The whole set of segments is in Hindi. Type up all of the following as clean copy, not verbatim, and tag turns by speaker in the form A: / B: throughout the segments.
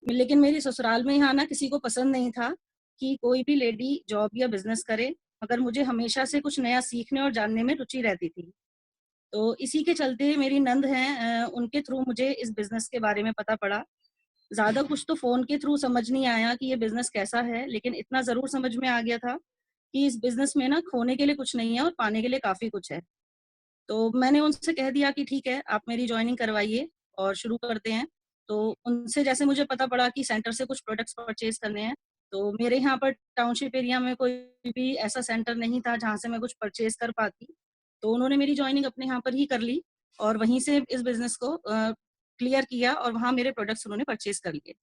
A: लेकिन मेरी ससुराल में यहाँ ना किसी को पसंद नहीं था कि कोई भी लेडी जॉब या बिज़नेस करे, मगर मुझे हमेशा से कुछ नया सीखने और जानने में रुचि रहती थी। तो इसी के चलते मेरी नंद हैं, उनके थ्रू मुझे इस बिज़नेस के बारे में पता पड़ा। ज़्यादा कुछ तो फ़ोन के थ्रू समझ नहीं आया कि ये बिज़नेस कैसा है, लेकिन इतना ज़रूर समझ में आ गया था कि इस बिज़नेस में ना खोने के लिए कुछ नहीं है और पाने के लिए काफ़ी कुछ है। तो मैंने उनसे कह दिया कि ठीक है, आप मेरी जॉइनिंग करवाइए और शुरू करते हैं। तो उनसे जैसे मुझे पता पड़ा कि सेंटर से कुछ प्रोडक्ट्स परचेज़ करने हैं, तो मेरे यहाँ पर टाउनशिप एरिया में कोई भी ऐसा सेंटर नहीं था जहाँ से मैं कुछ परचेज़ कर पाती। तो उन्होंने मेरी जॉइनिंग अपने यहाँ पर ही कर ली और वहीं से इस बिज़नेस को क्लियर किया और वहाँ मेरे प्रोडक्ट्स उन्होंने परचेज़ कर लिए।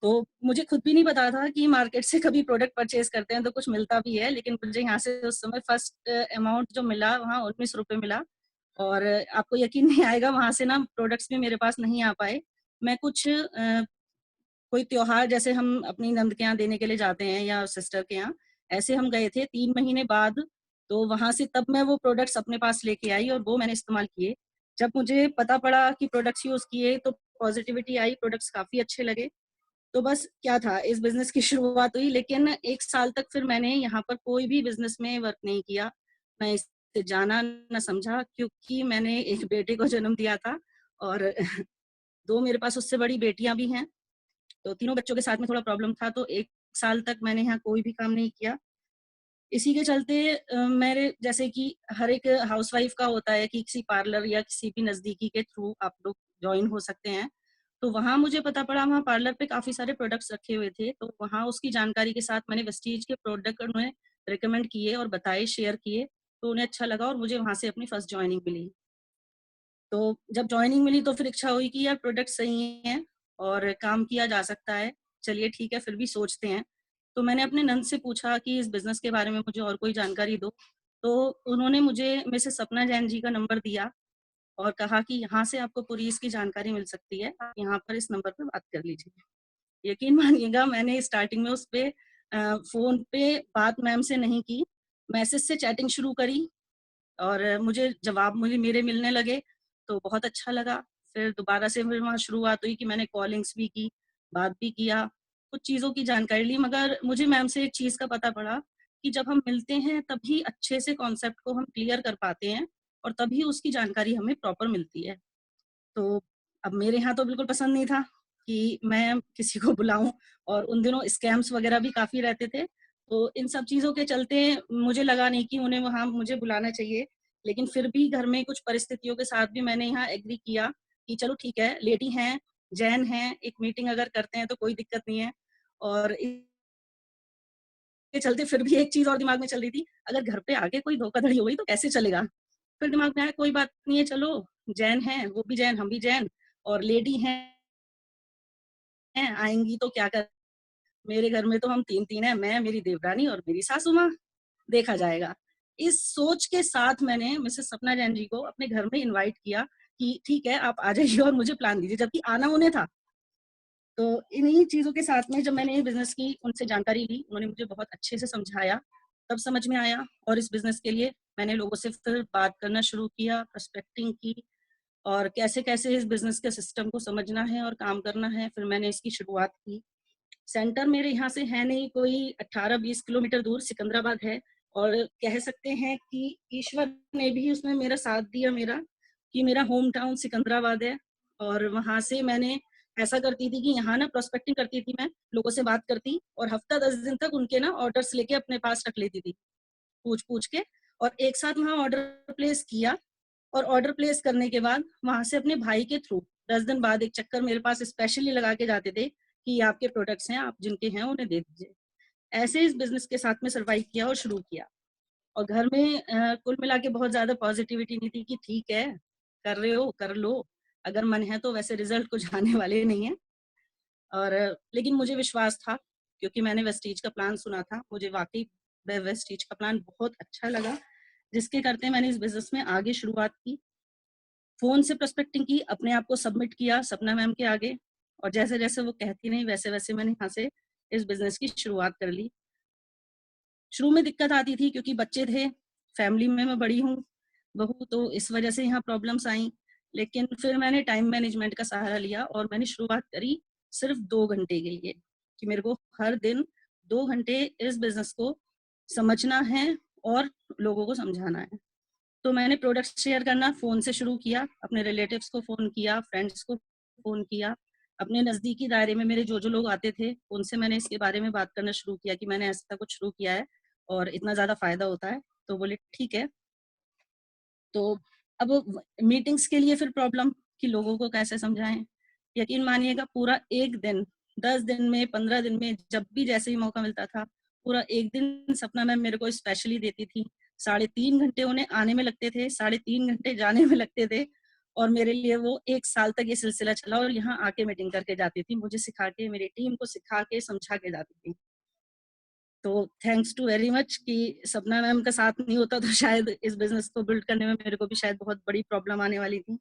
A: तो मुझे खुद भी नहीं पता था कि मार्केट से कभी प्रोडक्ट परचेज़ करते हैं तो कुछ मिलता भी है, लेकिन मुझे यहाँ से उस समय फर्स्ट अमाउंट जो मिला वहाँ ₹19 मिला और आपको यकीन नहीं आएगा वहाँ से ना प्रोडक्ट्स भी मेरे पास नहीं आ पाए। मैं कुछ कोई त्योहार जैसे हम अपनी नंद के यहाँ देने के लिए जाते हैं या सिस्टर के यहाँ, ऐसे हम गए थे 3 महीने बाद, तो वहाँ से तब मैं वो प्रोडक्ट्स अपने पास लेके आई और वो मैंने इस्तेमाल किए। जब मुझे पता पड़ा कि प्रोडक्ट्स यूज़ किए तो पॉज़िटिविटी आई, प्रोडक्ट्स काफ़ी अच्छे लगे। तो बस क्या था इस बिज़नेस की शुरुआत हुई, लेकिन 1 साल तक फिर मैंने यहाँ पर कोई भी बिज़नेस में वर्क नहीं किया। ना इसे जाना, ना समझा, क्योंकि मैंने एक बेटे को जन्म दिया था और 2 मेरे पास उससे बड़ी बेटियाँ भी हैं। तो तीनों बच्चों के साथ में थोड़ा प्रॉब्लम था, तो 1 साल तक मैंने यहाँ कोई भी काम नहीं किया। इसी के चलते मेरे जैसे कि हर एक हाउसवाइफ़ का होता है कि किसी पार्लर या किसी भी नज़दीकी के थ्रू आप लोग जॉइन हो सकते हैं। तो वहाँ मुझे पता पड़ा, वहाँ पार्लर पे काफ़ी सारे प्रोडक्ट्स रखे हुए थे, तो वहाँ उसकी जानकारी के साथ मैंने वेस्टीज के प्रोडक्ट उन्हें रिकमेंड किए और बताए, शेयर किए, तो उन्हें अच्छा लगा और मुझे वहाँ से अपनी फर्स्ट जॉइनिंग मिली। तो जब जॉइनिंग मिली तो फिर इच्छा हुई कि यार प्रोडक्ट सही हैं और काम किया जा सकता है, चलिए ठीक है फिर भी सोचते हैं। तो मैंने अपने नंद से पूछा कि इस बिज़नेस के बारे में मुझे और कोई जानकारी दो, तो उन्होंने मुझे मिसेस सपना जैन जी का नंबर दिया और कहा कि यहाँ से आपको पूरी इसकी जानकारी मिल सकती है, आप यहाँ पर इस नंबर पे बात कर लीजिए। यकीन मानिएगा मैंने स्टार्टिंग में उस पे फ़ोन पे बात मैम से नहीं की, मैसेज से चैटिंग शुरू करी और मुझे जवाब मुझे मेरे मिलने लगे, तो बहुत अच्छा लगा। फिर दोबारा से फिर वहाँ शुरुआत हुई कि मैंने कॉलिंग्स भी की, बात भी किया, कुछ चीज़ों की जानकारी ली, मगर मुझे मैम से एक चीज़ का पता पड़ा कि जब हम मिलते हैं तभी अच्छे से कॉन्सेप्ट को हम क्लियर कर पाते हैं और तभी उसकी जानकारी हमें प्रॉपर मिलती है। तो अब मेरे यहाँ तो बिल्कुल पसंद नहीं था कि मैं किसी को बुलाऊँ और उन दिनों स्कैम्स वगैरह भी काफ़ी रहते थे। तो इन सब चीज़ों के चलते मुझे लगा नहीं कि उन्हें वहाँ मुझे बुलाना चाहिए। लेकिन फिर भी घर में कुछ परिस्थितियों के साथ भी मैंने यहाँ एग्री किया कि चलो ठीक है, लेडी हैं, जैन हैं, एक मीटिंग अगर करते हैं तो कोई दिक्कत नहीं है। और इसके चलते फिर भी एक चीज़ और दिमाग में चल रही थी, अगर घर पे आके कोई धोखाधड़ी हो गई तो कैसे चलेगा? फिर दिमाग में आया कोई बात नहीं है, चलो जैन हैं, वो भी जैन, हम भी जैन और लेडी हैं, आएँगी तो क्या कर, मेरे घर में तो हम 3-3 हैं, मैं, मेरी देवरानी और मेरी सासू माँ, देखा जाएगा। इस सोच के साथ मैंने मिसेज़ सपना जैन जी को अपने घर में इनवाइट किया कि ठीक है, आप आ जाइए और मुझे प्लान दीजिए, जबकि आना उन्हें था। तो इन्हीं चीज़ों के साथ में जब मैंने ये बिज़नेस की उनसे जानकारी ली, उन्होंने मुझे बहुत अच्छे से समझाया, तब समझ में आया और इस बिज़नेस के लिए मैंने लोगों से फिर बात करना शुरू किया, प्रोस्पेक्टिंग की और कैसे-कैसे इस बिज़नेस के सिस्टम को समझना है और काम करना है, फिर मैंने इसकी शुरुआत की। सेंटर मेरे यहाँ से है नहीं, कोई 18-20 किलोमीटर दूर सिकंदराबाद है और कह सकते हैं कि ईश्वर ने भी उसमें मेरा साथ दिया मेरा, कि मेरा होम टाउन सिकंदराबाद है और वहाँ से मैंने ऐसा करती थी कि यहाँ ना प्रोस्पेक्टिंग करती थी मैं, लोगों से बात करती और हफ्ता 10 दिन तक उनके ना ऑर्डर्स लेके अपने पास रख लेती थी, पूछ-पूछ के और एक साथ वहाँ ऑर्डर प्लेस किया और ऑर्डर प्लेस करने के बाद वहाँ से अपने भाई के थ्रू 10 दिन बाद एक चक्कर मेरे पास स्पेशली लगा के जाते थे कि ये आपके प्रोडक्ट्स हैं, आप जिनके हैं उन्हें दे दीजिए। ऐसे इस बिज़नेस के साथ में सर्वाइव किया और शुरू किया और घर में कुल मिला के बहुत ज़्यादा पॉज़िटिविटी नहीं थी कि ठीक है, कर रहे हो, कर लो, अगर मन है तो वैसे रिज़ल्ट कुछ आने वाले नहीं हैं और लेकिन मुझे विश्वास था क्योंकि मैंने वेस्टीज का प्लान सुना था, मुझे वाक़ई वेस्टीज का प्लान बहुत अच्छा लगा, जिसके करते मैंने इस बिज़नेस में आगे शुरुआत की। फ़ोन से प्रोस्पेक्टिंग की, अपने आप को सबमिट किया सपना मैम के आगे और जैसे-जैसे वो कहती रहीं वैसे-वैसे मैंने यहाँ से इस बिज़नेस की शुरुआत कर ली। शुरू में दिक्कत आती थी क्योंकि बच्चे थे, फैमिली में मैं बड़ी हूँ, बहू, तो इस वजह से यहाँ प्रॉब्लम्स आईं। लेकिन फिर मैंने टाइम मैनेजमेंट का सहारा लिया और मैंने शुरुआत करी सिर्फ 2 घंटे के लिए, कि मेरे को हर दिन 2 घंटे इस बिज़नेस को समझना है और लोगों को समझाना है। तो मैंने प्रोडक्ट शेयर करना फ़ोन से शुरू किया, अपने रिलेटिव्स को फ़ोन किया, फ्रेंड्स को फ़ोन किया, अपने नज़दीकी दायरे में मेरे जो लोग आते थे, उनसे मैंने इसके बारे में बात करना शुरू किया कि मैंने ऐसा कुछ शुरू किया है और इतना ज़्यादा फ़ायदा होता है। तो बोले ठीक है। तो अब मीटिंग्स के लिए फिर प्रॉब्लम कि लोगों को कैसे समझाएं। यकीन मानिएगा पूरा एक दिन, 10 दिन में, 15 दिन में, जब भी जैसे ही मौका मिलता था, पूरा एक दिन सपना मैम मेरे को स्पेशली देती थी। 3.5 घंटे उन्हें आने में लगते थे, 3.5 घंटे जाने में लगते थे, और मेरे लिए वो 1 साल तक ये सिलसिला चला और यहाँ आके मीटिंग करके जाती थी, मुझे सिखा के, मेरी टीम को सिखा के, समझा के जाती थी। तो थैंक्स टू वेरी मच कि सपना मैम का साथ नहीं होता तो शायद इस बिज़नेस को बिल्ड करने में मेरे को भी शायद बहुत बड़ी प्रॉब्लम आने वाली थी।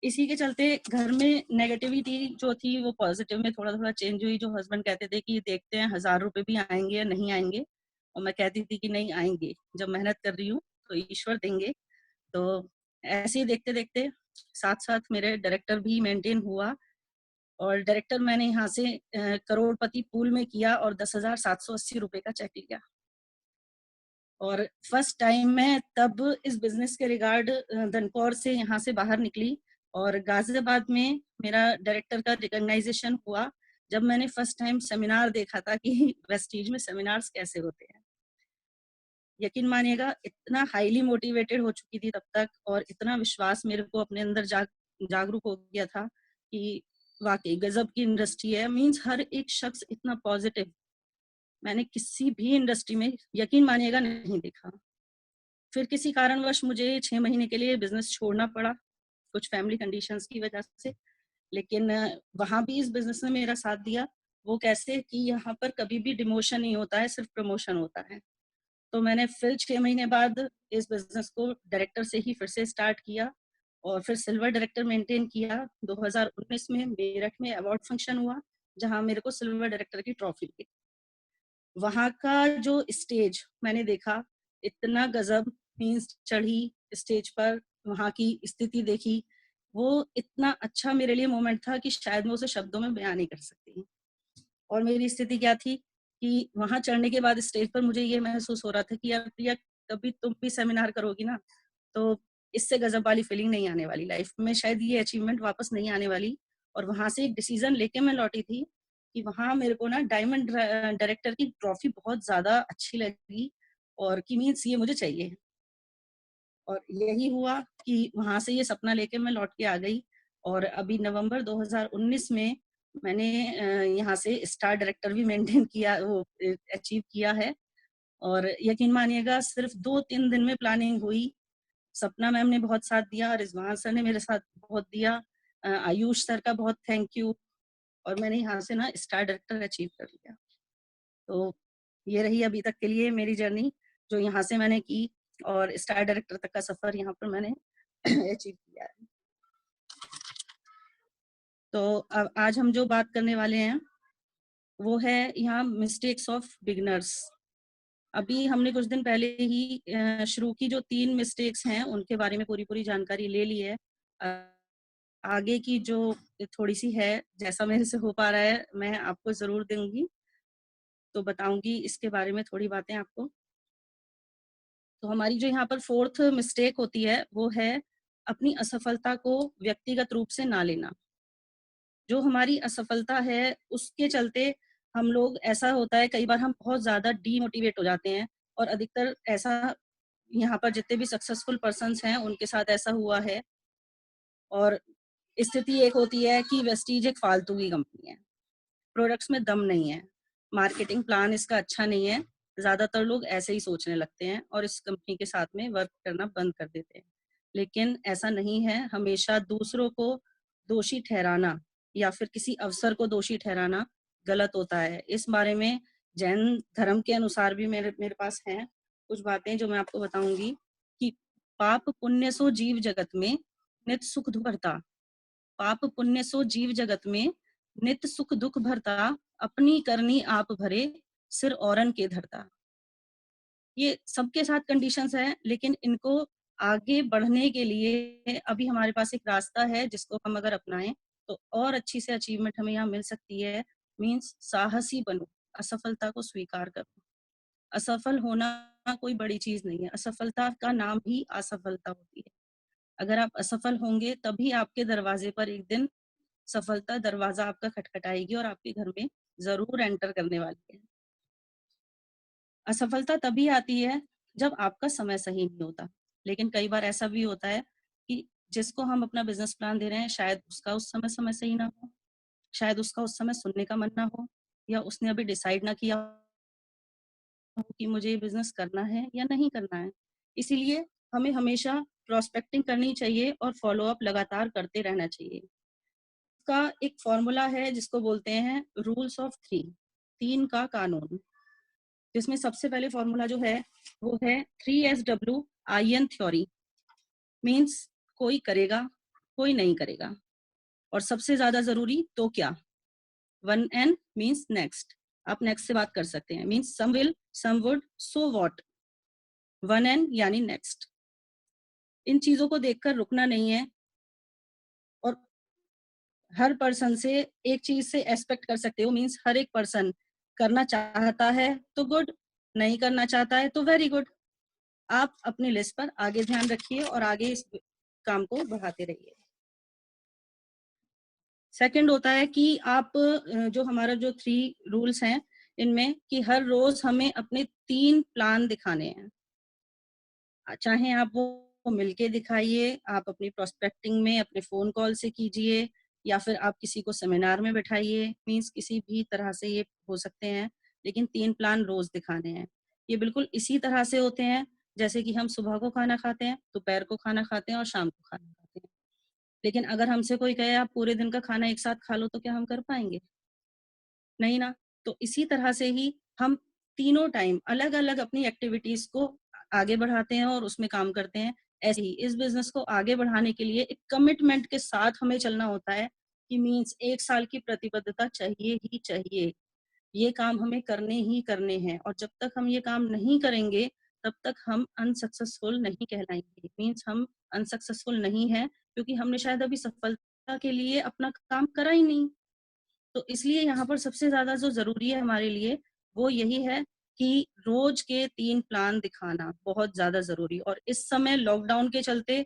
A: इसी के चलते घर में नेगेटिविटी जो थी वो पॉजिटिव में थोड़ा-थोड़ा चेंज हुई। जो हस्बैंड कहते थे कि देखते हैं ₹1000 भी आएँगे या नहीं आएँगे, और मैं कहती थी कि नहीं आएँगे, जब मेहनत कर रही हूँ तो ईश्वर देंगे। तो ऐसे ही देखते-देखते साथ-साथ मेरे डायरेक्टर भी मेंटेन हुआ, और डायरेक्टर मैंने यहाँ से करोड़पति पूल में किया और ₹10,780 का चेक लिया। और फर्स्ट टाइम मैं तब इस बिज़नेस के रिगार्ड धनकौर से यहाँ से बाहर निकली, और गाज़ियाबाद में मेरा डायरेक्टर का रिकॉग्नाइज़ेशन हुआ, जब मैंने फर्स्ट टाइम सेमिनार देखा था कि वेस्टीज में सेमिनार्स कैसे होते हैं। यकीन मानिएगा इतना हाईली मोटिवेटेड हो चुकी थी तब तक, और इतना विश्वास मेरे को अपने अंदर जागरूक हो गया था कि वाक़ई गज़ब की इंडस्ट्री है। मीन्स हर एक शख्स इतना पॉज़िटिव मैंने किसी भी इंडस्ट्री में, यकीन मानिएगा, नहीं देखा। फिर किसी कारणवश मुझे 6 महीने के लिए बिज़नेस छोड़ना पड़ा, कुछ फैमिली कंडीशंस की वजह से। लेकिन वहाँ भी इस बिज़नेस ने मेरा साथ दिया। वो कैसे कि यहाँ पर कभी भी डिमोशन नहीं होता है, सिर्फ़ प्रमोशन होता है। तो मैंने फिर 6 महीने बाद इस बिज़नेस को डायरेक्टर से ही फिर से स्टार्ट किया, और फिर सिल्वर डायरेक्टर मेंटेन किया। 2019 में मेरठ में अवार्ड फंक्शन हुआ, जहाँ मेरे को सिल्वर डायरेक्टर की ट्रॉफी मिली। वहाँ का जो स्टेज मैंने देखा, इतना गज़ब, मीन्स चढ़ी स्टेज पर, वहाँ की स्थिति देखी, वो इतना अच्छा मेरे लिए मोमेंट था कि शायद मैं उसे शब्दों में बयान नहीं कर सकती। और मेरी स्थिति क्या थी कि वहाँ चढ़ने के बाद स्टेज पर मुझे ये महसूस हो रहा था कि यार प्रिया, कभी तुम भी सेमिनार करोगी ना, तो इससे गज़ब वाली फीलिंग नहीं आने वाली लाइफ में, शायद ये अचीवमेंट वापस नहीं आने वाली। और वहाँ से एक डिसीज़न लेके मैं लौटी थी कि वहाँ मेरे को ना डायमंड डायरेक्टर की ट्रॉफी बहुत ज़्यादा अच्छी लगी, और कि मीन्स ये मुझे चाहिए। और यही हुआ कि वहाँ से ये सपना लेके मैं लौट के आ गई, और अभी नवंबर 2019 में मैंने यहाँ से स्टार डायरेक्टर भी मेंटेन किया, वो अचीव किया है। और यकीन मानिएगा सिर्फ 2-3 दिन में प्लानिंग हुई। सपना मैम ने बहुत साथ दिया, रिजवान सर ने मेरे साथ बहुत दिया, आयुष सर का बहुत थैंक यू, और मैंने यहाँ से ना स्टार डायरेक्टर अचीव कर लिया। तो ये रही अभी तक के लिए मेरी जर्नी, जो यहाँ से मैंने की, और स्टार डायरेक्टर तक का सफ़र यहाँ पर मैंने अचीव किया है। तो अब आज हम जो बात करने वाले हैं, वो है यहाँ मिस्टेक्स ऑफ बिगिनर्स। अभी हमने कुछ दिन पहले ही शुरू की जो 3 मिस्टेक्स हैं, उनके बारे में पूरी-पूरी जानकारी ले ली है। आगे की जो थोड़ी-सी है, जैसा मेरे से हो पा रहा है, मैं आपको ज़रूर दूँगी, तो बताऊँगी इसके बारे में थोड़ी बातें आपको। तो हमारी जो यहाँ पर 4th मिस्टेक होती है, वो है अपनी असफलता को व्यक्तिगत रूप से ना लेना। जो हमारी असफलता है, उसके चलते हम लोग, ऐसा होता है कई बार हम बहुत ज़्यादा डीमोटिवेट हो जाते हैं, और अधिकतर ऐसा यहाँ पर जितने भी सक्सेसफुल पर्सन्स हैं, उनके साथ ऐसा हुआ है। और स्थिति एक होती है कि वेस्टीज एक फालतू की कंपनी है, प्रोडक्ट्स में दम नहीं है, मार्केटिंग प्लान इसका अच्छा नहीं है। ज़्यादातर लोग ऐसे ही सोचने लगते हैं और इस कंपनी के साथ में वर्क करना बंद कर देते हैं। लेकिन ऐसा नहीं है, हमेशा दूसरों को दोषी ठहराना या फिर किसी अवसर को दोषी ठहराना गलत होता है। इस बारे में जैन धर्म के अनुसार भी मेरे मेरे पास हैं कुछ बातें जो मैं आपको बताऊँगी कि पाप पुण्य सो जीव जगत में नित सुख दुःख भरता। पाप पुण्य सो जीव जगत में नित सुख दुःख भरता, अपनी करनी आप भरे, सिर औरन के धरता। ये सबके साथ कंडीशंस हैं, लेकिन इनको आगे बढ़ने के लिए अभी हमारे पास एक रास्ता है, जिसको हम अगर अपनाएं तो और अच्छी से अचीवमेंट हमें यहाँ मिल सकती है। मीन्स साहसी बनो, असफलता को स्वीकार करो। असफल होना कोई बड़ी चीज नहीं है, असफलता का नाम ही असफलता होती है। अगर आप असफल होंगे तभी आपके दरवाजे पर एक दिन सफलता दरवाजा आपका खटखटाएगी और आपके घर में जरूर एंटर करने वाली है। असफलता तभी आती है जब आपका समय सही नहीं होता। लेकिन कई बार ऐसा भी होता है कि जिसको हम अपना बिजनेस प्लान दे रहे हैं शायद उसका उस समय समय सही ना हो, शायद उसका उस समय सुनने का मन ना हो, या उसने अभी डिसाइड ना किया हो कि मुझे ये बिजनेस करना है या नहीं करना है। इसीलिए हमें हमेशा प्रोस्पेक्टिंग करनी चाहिए और फॉलो अप लगातार करते रहना चाहिए। का एक फॉर्मूला है जिसको बोलते हैं रूल्स ऑफ थ्री, 3 का कानून, जिसमें सबसे पहले फॉर्मूला जो है वो है 3SWIN थ्योरी। मीन्स कोई करेगा, कोई नहीं करेगा, और सबसे ज्यादा जरूरी तो क्या, 1N मीन्स नेक्स्ट। आप नेक्स्ट से बात कर सकते हैं। Means some will, some would, so what, 1N यानी नेक्स्ट। इन चीजों को देखकर रुकना नहीं है, और हर पर्सन से एक चीज से एक्सपेक्ट कर सकते हो। मीन्स हर एक पर्सन करना चाहता है तो गुड, नहीं करना चाहता है तो वेरी गुड। आप अपनी लिस्ट पर आगे ध्यान रखिए और आगे इस काम को बढ़ाते रहिए। सेकंड होता है कि आप जो हमारा जो 3 रूल्स हैं इनमें कि हर रोज हमें अपने 3 प्लान दिखाने हैं। चाहे आप वो मिलके दिखाइए, आप अपनी प्रोस्पेक्टिंग में अपने फोन कॉल से कीजिए, या फिर आप किसी को सेमिनार में बैठाइए। मीन्स किसी भी तरह से ये हो सकते हैं, लेकिन 3 प्लान रोज दिखाने हैं। ये बिल्कुल इसी तरह से होते हैं जैसे कि हम सुबह को खाना खाते हैं, दोपहर को खाना खाते हैं और शाम को खाना खाते हैं। लेकिन अगर हमसे कोई कहे आप पूरे दिन का खाना एक साथ खा लो, तो क्या हम कर पाएंगे? नहीं ना। तो इसी तरह से ही हम तीनों टाइम अलग अलग अपनी एक्टिविटीज को आगे बढ़ाते हैं और उसमें काम करते हैं। ऐसे ही इस बिजनेस को आगे बढ़ाने के लिए एक कमिटमेंट के साथ हमें चलना होता है कि मीन्स 1 साल की प्रतिबद्धता चाहिए ही चाहिए। ये काम हमें करने ही करने हैं, और जब तक हम ये काम नहीं करेंगे तब तक हम अनसक्सेसफुल नहीं कहलाएंगे। मीन्स हम अनसक्सेसफुल नहीं है क्योंकि हमने शायद अभी सफलता के लिए अपना काम करा ही नहीं। तो इसलिए यहाँ पर सबसे ज्यादा जो जरूरी है हमारे लिए वो यही है कि रोज के 3 प्लान दिखाना बहुत ज्यादा जरूरी। और इस समय लॉकडाउन के चलते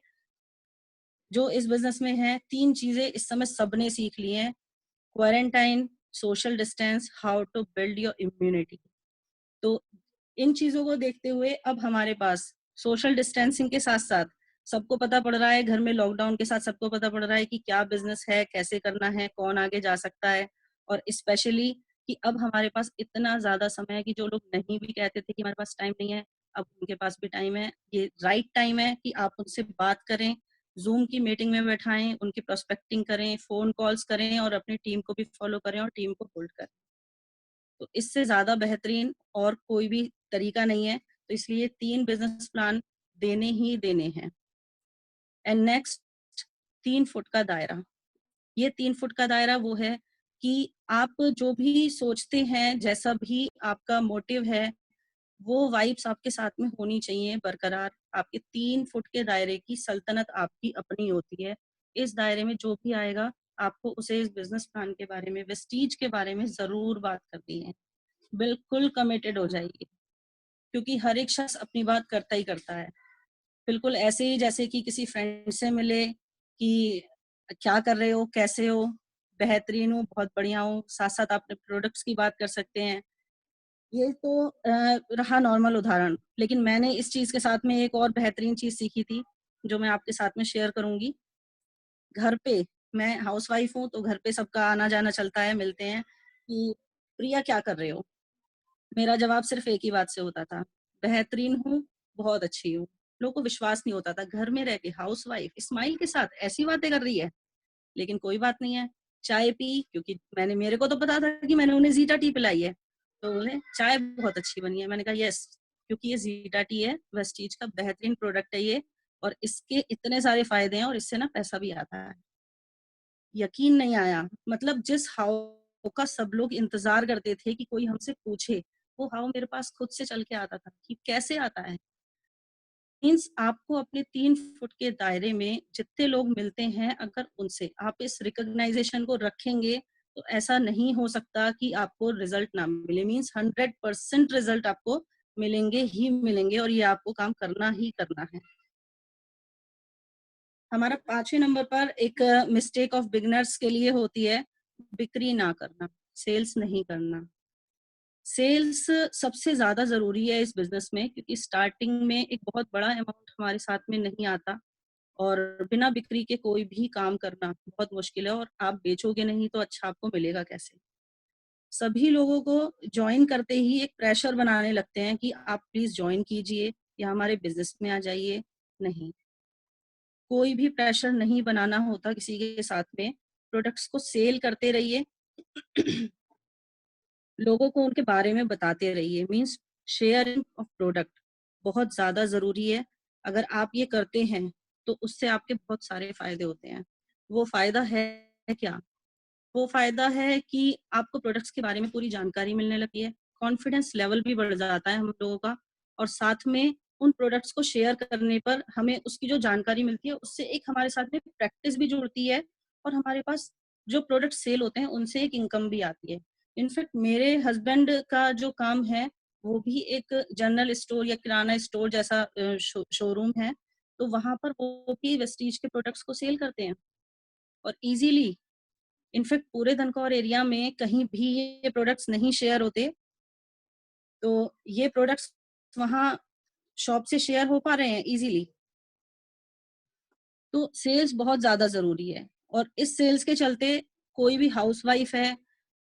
A: जो इस बिजनेस में है, 3 चीजें इस समय सबने सीख ली हैं: quarantine, social distance, how to build your immunity. तो इन चीजों को देखते हुए अब हमारे पास सोशल डिस्टेंसिंग के साथ साथ सबको पता पड़ रहा है, घर में लॉकडाउन के साथ सबको पता पड़ रहा है कि क्या बिजनेस है, कैसे करना है, कौन आगे जा सकता है। और स्पेशली कि अब हमारे पास इतना ज्यादा समय है कि जो लोग नहीं भी कहते थे कि हमारे पास टाइम नहीं है, अब उनके पास भी टाइम है। ये राइट टाइम है कि आप उनसे बात करें, जूम की मीटिंग में बैठाएं, उनकी प्रोस्पेक्टिंग करें, फोन कॉल्स करें, और अपनी टीम को भी फॉलो करें और टीम को होल्ड करें। तो इससे ज्यादा बेहतरीन और कोई भी तरीका नहीं है। तो इसलिए 3 बिजनेस प्लान देने ही देने हैं। एंड नेक्स्ट, 3 फुट का दायरा। ये 3 फुट का दायरा वो है कि आप जो भी सोचते हैं, जैसा भी आपका मोटिव है, वो वाइब्स आपके साथ में होनी चाहिए बरकरार। आपके 3 फुट के दायरे की सल्तनत आपकी अपनी होती है। इस दायरे में जो भी आएगा आपको उसे इस बिजनेस प्लान के बारे में, वेस्टीज के बारे में जरूर बात करनी है। बिल्कुल कमिटेड हो जाइए, क्योंकि हर एक शख्स अपनी बात करता ही करता है। बिल्कुल ऐसे ही जैसे कि किसी फ्रेंड से मिले कि क्या कर रहे हो, कैसे हो, बेहतरीन हूँ, बहुत बढ़िया हूँ, साथ साथ अपने प्रोडक्ट्स की बात कर सकते हैं। ये तो रहा नॉर्मल उदाहरण, लेकिन मैंने इस चीज के साथ में एक और बेहतरीन चीज सीखी थी जो मैं आपके साथ में शेयर करूंगी। घर पे, मैं हाउसवाइफ हूँ तो घर पे सबका आना जाना चलता है, मिलते हैं कि प्रिया क्या कर रहे हो। मेरा जवाब सिर्फ एक ही बात से होता था, बेहतरीन हूँ, बहुत अच्छी हूँ। लोगों को विश्वास नहीं होता था, घर में रह के हाउसवाइफ स्माइल के साथ ऐसी बातें कर रही है। लेकिन कोई बात नहीं है, चाय पी, क्योंकि मेरे को तो पता था कि मैंने उन्हें जीटा टी पिलाई है। तो बोले चाय बहुत अच्छी बनी है। मैंने कहा यस, क्योंकि ये जीटा टी है, वेस्टीज का बेहतरीन प्रोडक्ट है ये, और इसके इतने सारे फायदे हैं और इससे ना पैसा भी आता है। यकीन नहीं आया, मतलब जिस हाव का सब लोग इंतजार करते थे कि कोई हमसे पूछे, वो हाव मेरे पास खुद से चल के आता था। कि कैसे आता है? मीन्स आपको अपने 3 फुट के दायरे में जितने लोग मिलते हैं, अगर उनसे आप इस रिकॉग्नाइजेशन को रखेंगे, तो ऐसा नहीं हो सकता कि आपको रिजल्ट ना मिले। मीन्स 100% रिजल्ट आपको मिलेंगे ही मिलेंगे, और ये आपको काम करना ही करना है। हमारा 5वें नंबर पर एक मिस्टेक ऑफ बिगिनर्स के लिए होती है, बिक्री ना करना, सेल्स नहीं करना। सेल्स सबसे ज़्यादा ज़रूरी है इस बिज़नेस में, क्योंकि स्टार्टिंग में एक बहुत बड़ा अमाउंट हमारे साथ में नहीं आता, और बिना बिक्री के कोई भी काम करना बहुत मुश्किल है, और आप बेचोगे नहीं तो अच्छा आपको मिलेगा कैसे? सभी लोगों को जॉइन करते ही एक प्रेशर बनाने लगते हैं कि आप प्लीज़ जॉइन कीजिए या हमारे बिज़नेस में आ जाइए। नहीं, कोई भी प्रेशर नहीं बनाना होता किसी के साथ में। प्रोडक्ट्स को सेल करते रहिए। लोगों को उनके बारे में बताते रहिए। मीन्स शेयरिंग ऑफ प्रोडक्ट बहुत ज़्यादा ज़रूरी है। अगर आप ये करते हैं तो उससे आपके बहुत सारे फ़ायदे होते हैं। वो फ़ायदा है क्या? वो फ़ायदा है कि आपको प्रोडक्ट्स के बारे में पूरी जानकारी मिलने लगती है, कॉन्फिडेंस लेवल भी बढ़ जाता है हम लोगों का, और साथ में उन प्रोडक्ट्स को शेयर करने पर हमें उसकी जो जानकारी मिलती है, उससे एक हमारे साथ में प्रैक्टिस भी जुड़ती है, और हमारे पास जो प्रोडक्ट सेल होते हैं, उनसे एक इनकम भी आती है। इनफैक्ट मेरे हस्बैंड का जो काम है, वो भी एक जनरल स्टोर या किराना स्टोर जैसा शोरूम है, तो वहाँ पर वो भी वेस्टीज के प्रोडक्ट्स को सेल करते हैं, और ईज़िली। इनफैक्ट पूरे धनकौर एरिया में कहीं भी ये प्रोडक्ट्स नहीं शेयर होते, तो ये प्रोडक्ट्स वहाँ शॉप से शेयर हो पा रहे हैं इजीली। तो सेल्स बहुत ज़्यादा ज़रूरी है, और इस सेल्स के चलते कोई भी हाउसवाइफ है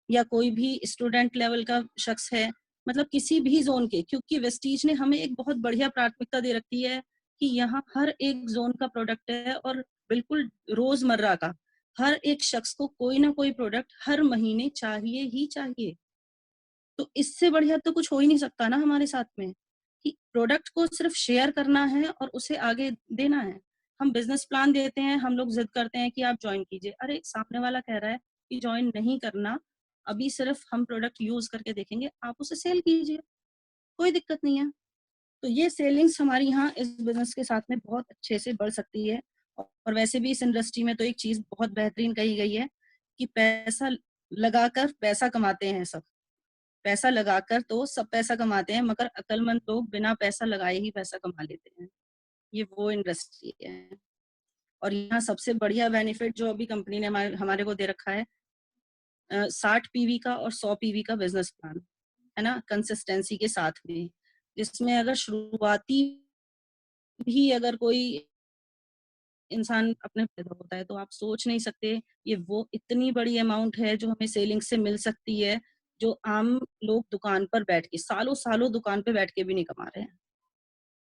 A: या कोई भी स्टूडेंट लेवल का शख्स है, मतलब किसी भी ज़ोन के, क्योंकि वेस्टीज ने हमें एक बहुत बढ़िया प्राथमिकता दे रखी है कि यहाँ हर एक ज़ोन का प्रोडक्ट है, और बिल्कुल रोज़मर्रा का। हर एक शख्स को कोई ना कोई प्रोडक्ट हर महीने चाहिए ही चाहिए। तो इससे बढ़िया तो कुछ हो ही नहीं सकता ना हमारे साथ में, कि प्रोडक्ट को सिर्फ शेयर करना है और उसे आगे देना है। हम बिजनेस प्लान देते हैं, हम लोग जिद करते हैं कि आप ज्वाइन कीजिए। अरे सामने वाला कह रहा है कि ज्वाइन नहीं करना, अभी सिर्फ हम प्रोडक्ट यूज करके देखेंगे, आप उसे सेल कीजिए, कोई दिक्कत नहीं है। तो ये सेलिंग्स हमारी यहाँ इस बिजनेस के साथ में बहुत अच्छे से बढ़ सकती है। और वैसे भी इस इंडस्ट्री में तो एक चीज बहुत बेहतरीन कही गई है कि पैसा लगाकर पैसा कमाते हैं सब। पैसा लगाकर तो सब पैसा कमाते हैं, मगर अक्लमंद लोग बिना पैसा लगाए ही पैसा कमा लेते हैं। ये वो इंडस्ट्री है। और यहाँ सबसे बढ़िया बेनिफिट जो अभी कंपनी ने हमारे हमारे को दे रखा है, 60 पीवी का और 100 पीवी का बिजनेस प्लान, है ना, कंसिस्टेंसी के साथ में, जिसमें अगर शुरुआती भी अगर कोई इंसान अपने पैदा होता है, तो आप सोच नहीं सकते ये वो इतनी बड़ी अमाउंट है जो हमें सेलिंग से मिल सकती है, जो आम लोग दुकान पर बैठ के सालों सालों दुकान पे बैठ के भी नहीं कमा रहे हैं।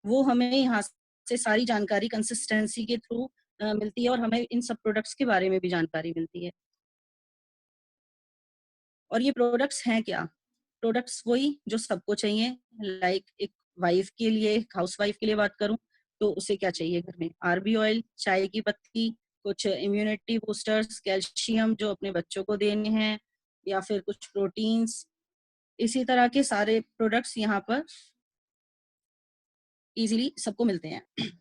A: वो हमें यहाँ से सारी जानकारी कंसिस्टेंसी के थ्रू मिलती है, और हमें इन सब प्रोडक्ट्स के बारे में भी जानकारी मिलती है। और ये प्रोडक्ट्स हैं क्या? प्रोडक्ट्स वही जो सबको चाहिए। लाइक एक वाइफ के लिए, एक हाउसवाइफ के लिए बात करूं, तो उसे क्या चाहिए घर में? आरबी ऑयल, चाय की पत्ती, कुछ इम्यूनिटी बूस्टर्स, कैल्शियम जो अपने बच्चों को देने हैं, या फिर कुछ प्रोटीन्स। इसी तरह के सारे प्रोडक्ट्स यहाँ पर इजीली सबको मिलते हैं।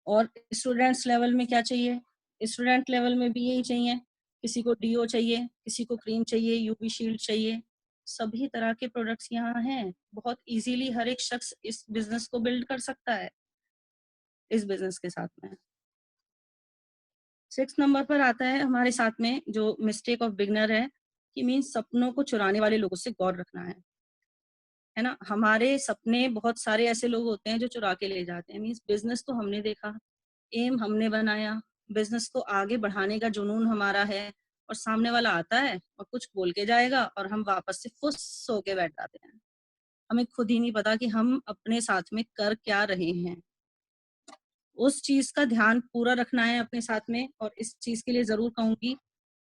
A: और स्टूडेंट्स लेवल में क्या चाहिए? स्टूडेंट लेवल में भी यही चाहिए। किसी को डीओ चाहिए, किसी को क्रीम चाहिए, यूवी शील्ड चाहिए। सभी तरह के प्रोडक्ट्स यहाँ हैं। बहुत इजीली हर एक शख्स इस बिजनेस को बिल्ड कर सकता है इस बिजनेस के साथ में। 6 नंबर पर आता है हमारे साथ में जो मिस्टेक ऑफ बिगनर है, कि मीन्स सपनों को चुराने वाले लोगों से गौर रखना है ना। हमारे सपने बहुत सारे ऐसे लोग होते हैं जो चुरा के ले जाते हैं। मीन्स बिजनेस तो हमने देखा, एम हमने बनाया, बिजनेस को आगे बढ़ाने का जुनून हमारा है, और सामने वाला आता है और कुछ बोल के जाएगा, और हम वापस से फुस होके बैठ जाते हैं। हमें खुद ही नहीं पता कि हम अपने साथ में कर क्या रहे हैं। उस चीज का ध्यान पूरा रखना है अपने साथ में, और इस चीज के लिए जरूर कहूंगी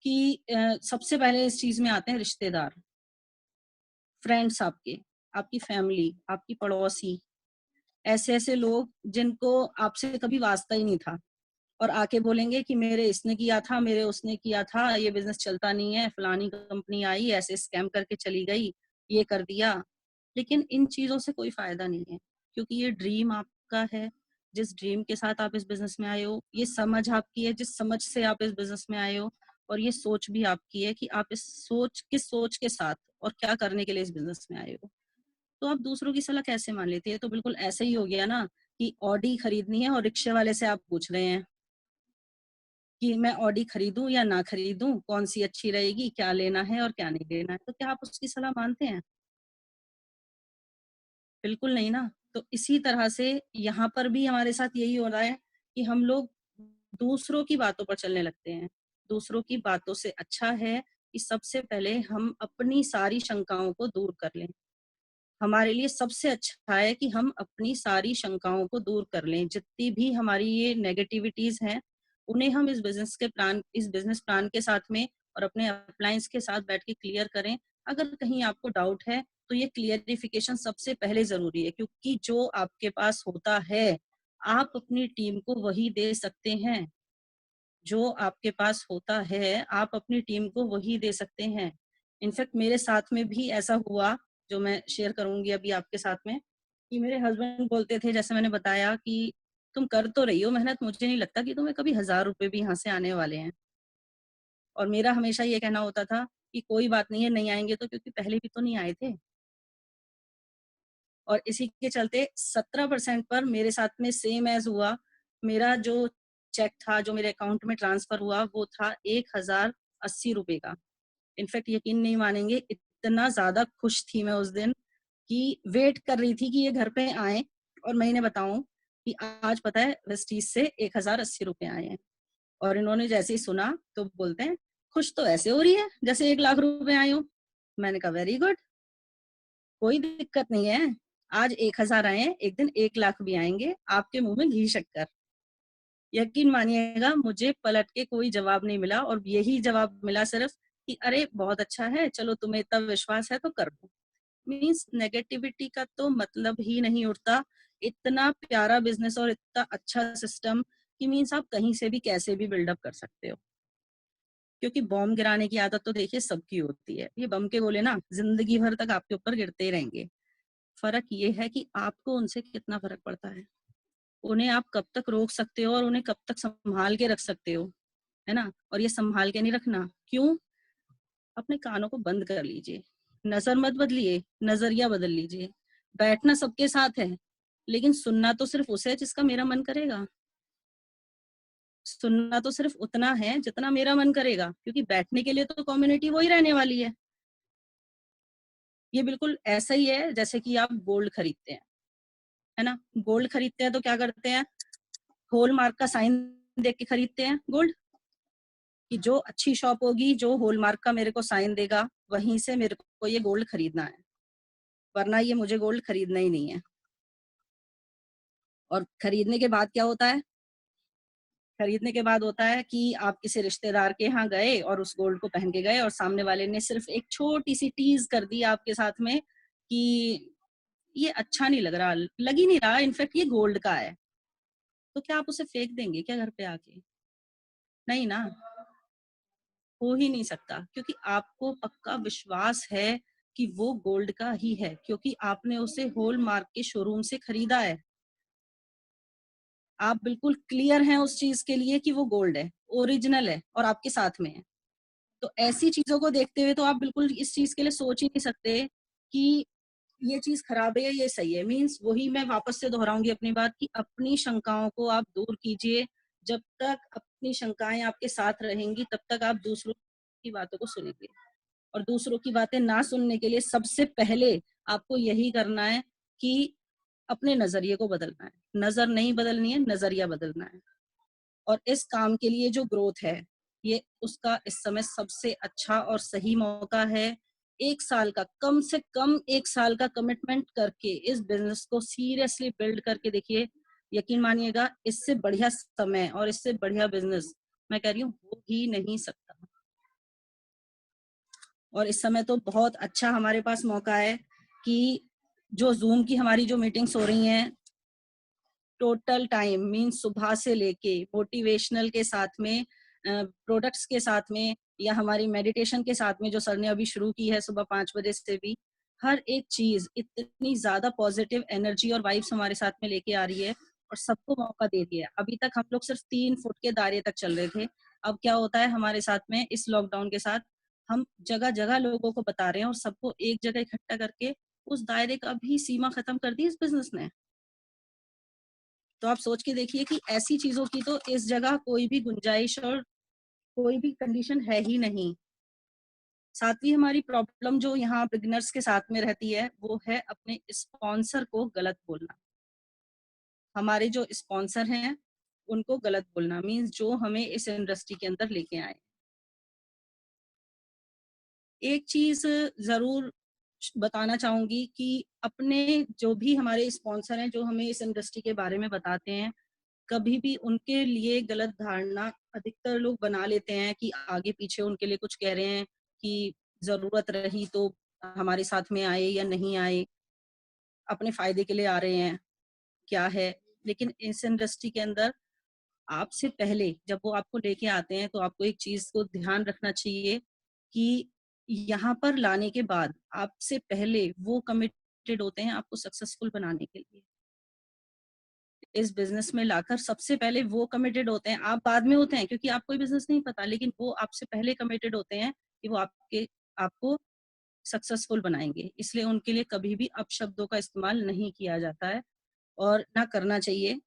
A: कि सबसे पहले इस चीज में आते हैं रिश्तेदार, फ्रेंड्स, आपके, आपकी फैमिली, आपकी पड़ोसी, ऐसे ऐसे लोग जिनको आपसे कभी वास्ता ही नहीं था, और आके बोलेंगे कि मेरे इसने किया था, मेरे उसने किया था, ये बिजनेस चलता नहीं है, फलानी कंपनी आई ऐसे स्कैम करके चली गई, ये कर दिया। लेकिन इन चीजों से कोई फायदा नहीं है, क्योंकि ये ड्रीम आपका आपका है, जिस ड्रीम के साथ आप इस बिजनेस में आए हो, ये समझ आपकी है जिस समझ से आप इस बिजनेस में आए हो, और ये सोच भी आपकी है कि आप किस सोच के साथ और क्या करने के लिए इस बिजनेस में आए हो। तो आप दूसरों की सलाह कैसे मान लेते हैं? तो बिल्कुल ऐसे ही हो गया ना कि ऑडी खरीदनी है और रिक्शे वाले से आप पूछ रहे हैं कि मैं ऑडी खरीदूं या ना खरीदूं, कौन सी अच्छी रहेगी, क्या लेना है और क्या नहीं लेना है। तो क्या आप उसकी सलाह मानते हैं? बिल्कुल नहीं ना। तो इसी तरह से यहाँ पर भी हमारे साथ यही हो रहा है कि हम लोग दूसरों की बातों पर चलने लगते हैं। दूसरों की बातों से अच्छा है कि सबसे पहले हम अपनी सारी शंकाओं को दूर कर लें। हमारे लिए सबसे अच्छा है कि हम अपनी सारी शंकाओं को दूर कर लें। जितनी भी हमारी ये नेगेटिविटीज़ हैं, उन्हें हम इस बिज़नेस प्लान के साथ में और अपने अपलायंस के साथ बैठ के क्लियर करें। अगर कहीं आपको डाउट है, तो ये क्लियरिफिकेशन सबसे पहले ज़रूरी है, क्योंकि जो आपके पास होता है, आप अपनी टीम को वही दे सकते हैं। जो आपके पास होता है, आप अपनी टीम को वही दे सकते हैं। इनफैक्ट मेरे साथ में भी ऐसा हुआ, जो मैं शेयर करूँगी अभी आपके साथ में, कि मेरे हस्बैंड बोलते थे, जैसे मैंने बताया कि तुम कर तो रही हो मेहनत, मुझे नहीं लगता कि तुम्हें कभी ₹1000 भी यहाँ से आने वाले हैं। और मेरा हमेशा ये कहना होता था कि कोई बात नहीं है, नहीं आएँगे तो, क्योंकि पहले भी तो नहीं आए थे। और इसी के चलते 17% पर मेरे साथ में सेम एज़ हुआ। मेरा जो चेक था, जो मेरे अकाउंट में ट्रांसफ़र हुआ, वो था ₹1080 का। इनफैक्ट यकीन नहीं मानेंगे, इतना ज़्यादा खुश थी मैं उस दिन कि वेट कर रही थी कि ये घर पे आएँ, और मैं इन्हें बताऊँ कि आज पता है वेस्टीज़ से ₹1080 आए हैं। और इन्होंने जैसे ही सुना तो बोलते हैं, "खुश तो ऐसे हो रही है जैसे ₹1,00,000 आए हों।" मैंने कहा, "वेरी गुड, कोई दिक्कत नहीं है। आज 1000 आए हैं, एक दिन 1,00,000 भी आएँगे, आपके मुँह में घी शक्कर।" यकीन मानिएगा, मुझे पलट के कोई जवाब नहीं मिला, और यही जवाब मिला सिर्फ कि अरे बहुत अच्छा है, चलो तुम्हें इतना विश्वास है तो कर दो। मीन्स नेगेटिविटी का तो मतलब ही नहीं उठता। इतना प्यारा बिजनेस और इतना अच्छा सिस्टम कि मीन्स आप कहीं से भी कैसे भी बिल्डअप कर सकते हो। क्योंकि बॉम्ब गिराने की आदत तो देखिए सबकी होती है। ये बम के गोले ना जिंदगी भर तक आपके ऊपर गिरते ही रहेंगे। फर्क ये है कि आपको उनसे कितना फर्क पड़ता है। उन्हें आप कब तक रोक सकते हो और उन्हें कब तक संभाल के रख सकते हो, है ना? और ये संभाल के नहीं रखना, क्यों? अपने कानों को बंद कर लीजिए, नज़र मत बदलिए, नज़रिया बदल लीजिए। बैठना सबके साथ है, लेकिन सुनना तो सिर्फ़ उसे है जिसका मेरा मन करेगा। सुनना तो सिर्फ़ उतना है जितना मेरा मन करेगा, क्योंकि बैठने के लिए तो कम्युनिटी वही रहने वाली है। ये बिल्कुल ऐसा ही है जैसे कि आप गोल्ड खरीदते हैं, है ना? गोल्ड खरीदते हैं तो क्या करते हैं? हॉलमार्क का साइन देख के खरीदते हैं गोल्ड। कि जो अच्छी शॉप होगी, जो हॉलमार्क का मेरे को साइन देगा, वहीं से मेरे को ये गोल्ड खरीदना है, वरना ये मुझे गोल्ड खरीदना ही नहीं है। और खरीदने के बाद क्या होता है? खरीदने के बाद होता है कि आप किसी रिश्तेदार के यहाँ गए और उस गोल्ड को पहन के गए, और सामने वाले ने सिर्फ एक छोटी-सी टीज़ कर दी आपके साथ में कि ये अच्छा नहीं लग रहा, लग ही नहीं रहा, इनफैक्ट ये गोल्ड का है। तो क्या आप उसे फेंक देंगे क्या घर पे आके? नहीं ना। हो ही नहीं सकता, क्योंकि आपको पक्का विश्वास है कि वो गोल्ड का ही है, क्योंकि आपने उसे हॉलमार्क के शोरूम से खरीदा है। आप बिल्कुल क्लियर हैं उस चीज के लिए कि वो गोल्ड है, ओरिजिनल है और आपके साथ में है। तो ऐसी चीजों को देखते हुए तो आप बिल्कुल इस चीज के लिए सोच ही नहीं सकते कि ये चीज खराब है या ये सही है। मीन्स वही मैं वापस से दोहराऊंगी अपनी बात कि अपनी शंकाओं को आप दूर कीजिए। जब तक अपनी शंकाएं आपके साथ रहेंगी, तब तक आप दूसरों की बातों को सुनेंगे। और दूसरों की बातें ना सुनने के लिए सबसे पहले आपको यही करना है कि अपने नजरिए को बदलना है। नजर नहीं बदलनी है, नजरिया बदलना है। और इस काम के लिए जो ग्रोथ है, ये उसका इस समय सबसे अच्छा और सही मौका है। 1 साल का, कम से कम 1 साल का कमिटमेंट करके इस बिजनेस को सीरियसली बिल्ड करके देखिए। यकीन मानिएगा, इससे बढ़िया समय और इससे बढ़िया बिजनेस मैं कह रही हूँ हो ही नहीं सकता। और इस समय तो बहुत अच्छा हमारे पास मौका है कि जो जूम की हमारी जो मीटिंग्स हो रही हैं, टोटल टाइम मीन्स सुबह से लेके मोटिवेशनल के साथ में, प्रोडक्ट्स के साथ में, या हमारी मेडिटेशन के साथ में जो सर ने अभी शुरू की है सुबह 5 बजे से भी, हर एक चीज इतनी ज्यादा पॉजिटिव एनर्जी और वाइब्स हमारे साथ में लेके आ रही है और सबको मौका दे दिया है। अभी तक हम लोग सिर्फ 3 फुट के दायरे तक चल रहे थे, अब क्या होता है हमारे साथ में इस लॉकडाउन के साथ, हम जगह जगह लोगों को बता रहे हैं और सबको एक जगह इकट्ठा करके उस दायरे का भी सीमा खत्म कर दी इस बिजनेस ने। तो आप सोच के देखिए कि ऐसी चीजों की तो इस जगह कोई भी गुंजाइश और कोई भी कंडीशन है ही नहीं। सातवीं हमारी प्रॉब्लम जो यहाँ बिगिनर्स के साथ में रहती है वो है अपने स्पॉन्सर को गलत बोलना। हमारे जो स्पॉन्सर हैं उनको गलत बोलना मीन्स जो हमें इस इंडस्ट्री के अंदर लेके आए। एक चीज जरूर बताना चाहूंगी कि अपने जो भी हमारे स्पॉन्सर हैं जो हमें इस इंडस्ट्री के बारे में बताते हैं, कभी भी उनके लिए गलत धारणा अधिकतर लोग बना लेते हैं कि आगे पीछे उनके लिए कुछ कह रहे हैं कि जरूरत रही तो हमारे साथ में आए या नहीं आए, अपने फायदे के लिए आ रहे हैं क्या है। लेकिन इस इंडस्ट्री के अंदर आपसे पहले जब वो आपको लेके आते हैं तो आपको एक चीज को ध्यान रखना चाहिए कि यहाँ पर लाने के बाद आपसे पहले वो कमिटेड होते हैं आपको सक्सेसफुल बनाने के लिए। इस बिजनेस में लाकर सबसे पहले वो कमिटेड होते हैं, आप बाद में होते हैं क्योंकि आपको ये बिजनेस नहीं पता, लेकिन वो आपसे पहले कमिटेड होते हैं कि वो आपको सक्सेसफुल बनाएंगे। इसलिए उनके लिए कभी भी अपशब्दों का इस्तेमाल नहीं किया जाता है और ना करना चाहिए।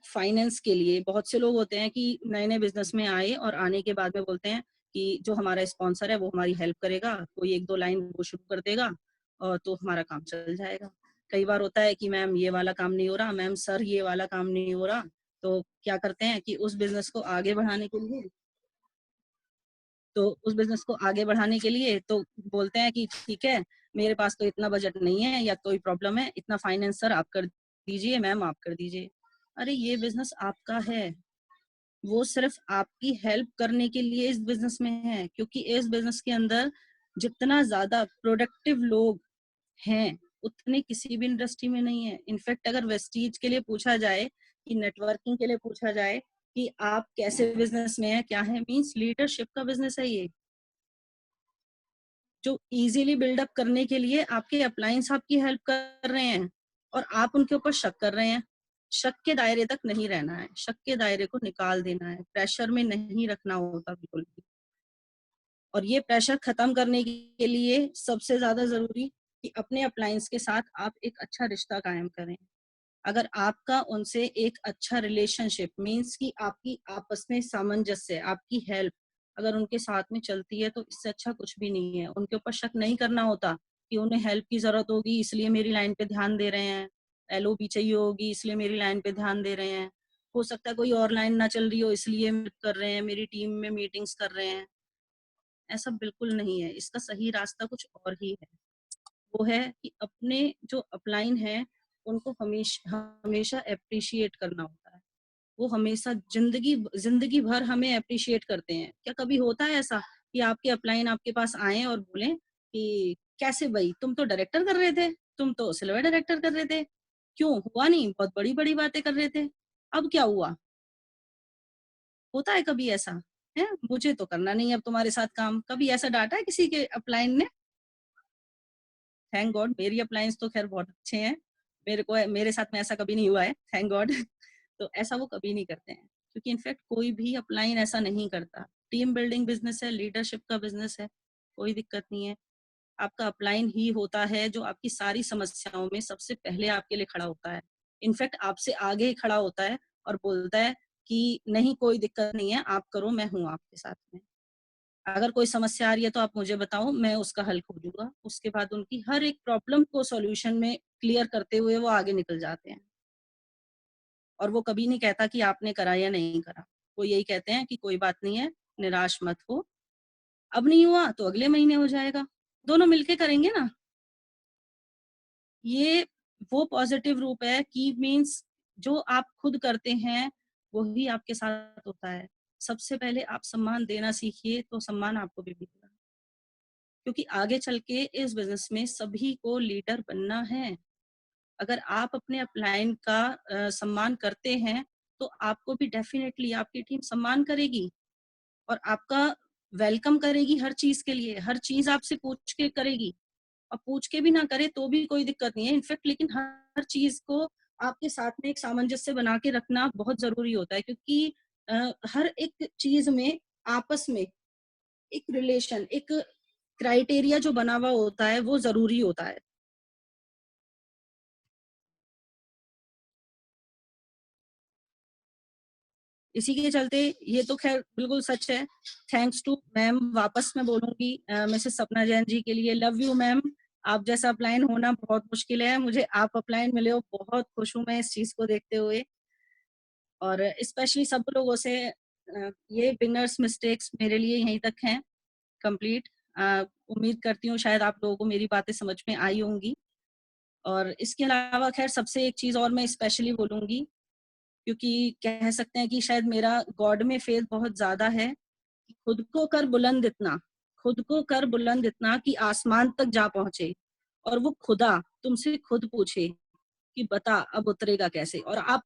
A: फाइनेंस के लिए बहुत से लोग होते हैं कि नए नए बिजनेस में आए और आने के बाद में बोलते हैं कि जो हमारा स्पॉन्सर है वो हमारी हेल्प करेगा, कोई एक दो लाइन वो शुरू कर देगा और तो हमारा काम चल जाएगा। कई बार होता है कि मैम ये वाला काम नहीं हो रहा, मैम सर ये वाला काम नहीं हो रहा, तो क्या करते हैं कि उस बिजनेस को आगे बढ़ाने के लिए तो बोलते हैं कि ठीक है मेरे पास तो इतना बजट नहीं है या कोई प्रॉब्लम है, इतना फाइनेंस सर आप कर दीजिए, मैम आप कर दीजिए। अरे ये बिजनेस आपका है, वो सिर्फ आपकी हेल्प करने के लिए इस बिजनेस में है, क्योंकि इस बिजनेस के अंदर जितना ज्यादा प्रोडक्टिव लोग हैं उतने किसी भी इंडस्ट्री में नहीं है। इनफैक्ट अगर वेस्टीज के लिए पूछा जाए कि नेटवर्किंग के लिए पूछा जाए कि आप कैसे बिजनेस में है क्या है, मींस लीडरशिप का बिजनेस है ये, जो इजीली बिल्डअप करने के लिए आपके अप्लायंस आपकी हेल्प कर रहे हैं और आप उनके ऊपर शक कर रहे हैं। शक के दायरे तक नहीं रहना है, शक के दायरे को निकाल देना है, प्रेशर में नहीं रखना होता बिल्कुल भी। और ये प्रेशर खत्म करने के लिए सबसे ज्यादा जरूरी कि अपने अप्लायंस के साथ आप एक अच्छा रिश्ता कायम करें। अगर आपका उनसे एक अच्छा रिलेशनशिप मीन्स कि आपकी आपस में सामंजस्य, आपकी हेल्प अगर उनके साथ में चलती है तो इससे अच्छा कुछ भी नहीं है। उनके ऊपर शक नहीं करना होता कि उन्हें हेल्प की जरूरत होगी इसलिए मेरी लाइन पे ध्यान दे रहे हैं, एलओपी चाहिए होगी इसलिए मेरी लाइन पे ध्यान दे रहे हैं, हो सकता है कोई और लाइन ना चल रही हो इसलिए कर रहे हैं, मेरी टीम में मीटिंग्स कर रहे हैं। ऐसा बिल्कुल नहीं है, इसका सही रास्ता कुछ और ही है। वो है कि अपने जो अपलाइन है उनको हमेशा हमेशा अप्रिशिएट करना होता है। वो हमेशा जिंदगी जिंदगी भर हमें अप्रिशिएट करते हैं। क्या कभी होता है ऐसा कि आपके अपलाइन आपके पास आए और बोले कि कैसे भाई तुम तो डायरेक्टर कर रहे थे, तुम तो सिल्वर डायरेक्टर कर रहे थे, क्यों हुआ नहीं, बहुत बड़ी बड़ी बातें कर रहे थे, अब क्या हुआ? होता है कभी ऐसा? है मुझे तो करना नहीं है अब तुम्हारे साथ काम, कभी ऐसा डांटा है किसी के अपलाइन ने? थैंक गॉड मेरी अप्लायंस तो खैर बहुत अच्छे हैं, मेरे साथ में ऐसा कभी नहीं हुआ है, थैंक गॉड। तो ऐसा वो कभी नहीं करते हैं क्योंकि इनफैक्ट कोई भी अपलाइन ऐसा नहीं करता। टीम बिल्डिंग बिजनेस है, लीडरशिप का बिजनेस है, कोई दिक्कत नहीं है। आपका अपलाइन ही होता है जो आपकी सारी समस्याओं में सबसे पहले आपके लिए खड़ा होता है। इनफैक्ट आपसे आगे ही खड़ा होता है और बोलता है कि नहीं कोई दिक्कत नहीं है, आप करो, मैं हूं आपके साथ में। अगर कोई समस्या आ रही है तो आप मुझे बताओ, मैं उसका हल खोजूंगा। उसके बाद उनकी हर एक प्रॉब्लम को सॉल्यूशन में क्लियर करते हुए वो आगे निकल जाते हैं। और वो कभी नहीं कहता कि आपने करा या नहीं करा, वो यही कहते हैं कि कोई बात नहीं है, निराश मत हो, अब नहीं हुआ तो अगले महीने हो जाएगा, दोनों मिलके करेंगे ना। ये वो पॉजिटिव रूप है कि मीन्स जो आप खुद करते हैं वही आपके साथ होता है। सबसे पहले आप सम्मान देना सीखिए तो सम्मान आपको भी मिलेगा, क्योंकि आगे चल के इस बिजनेस में सभी को लीडर बनना है। अगर आप अपने अपलाइन का सम्मान करते हैं तो आपको भी डेफिनेटली आपकी टीम सम्मान करेगी और आपका वेलकम करेगी हर चीज के लिए, हर चीज आपसे पूछ के करेगी, और पूछ के भी ना करे तो भी कोई दिक्कत नहीं है इनफेक्ट, लेकिन हर चीज को आपके साथ में एक सामंजस्य बना के रखना बहुत जरूरी होता है, क्योंकि हर एक चीज में आपस में एक रिलेशन, एक क्राइटेरिया जो बना हुआ होता है वो जरूरी होता है। इसी के चलते ये तो खैर बिल्कुल सच है। थैंक्स टू मैम, वापस मैं बोलूंगी मिसेस सपना जैन जी के लिए, लव यू मैम। आप जैसा अपलाइन होना बहुत मुश्किल है, मुझे आप अपलाइन मिले हो, बहुत खुश हूँ मैं इस चीज को देखते हुए। और स्पेशली सब लोगों से ये बिगनर्स मिस्टेक्स मेरे लिए यहीं तक हैं कंप्लीट। उम्मीद करती हूँ शायद आप लोगों को मेरी बातें समझ में आई होंगी। और इसके अलावा खैर सबसे एक चीज और मैं स्पेशली बोलूंगी, क्योंकि कह सकते हैं कि शायद मेरा गॉड में फेथ बहुत ज्यादा है। खुद को कर बुलंद इतना, खुद को कर बुलंद इतना कि आसमान तक जा पहुंचे, और वो खुदा तुमसे खुद पूछे कि बता अब उतरेगा कैसे, और आप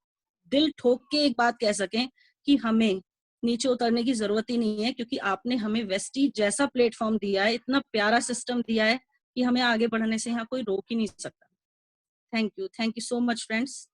A: दिल ठोक के एक बात कह सकें कि हमें नीचे उतरने की जरूरत ही नहीं है, क्योंकि आपने हमें वेस्टीज जैसा प्लेटफॉर्म दिया है, इतना प्यारा सिस्टम दिया है कि हमें आगे बढ़ने से यहाँ कोई रोक ही नहीं सकता। Thank you so much friends.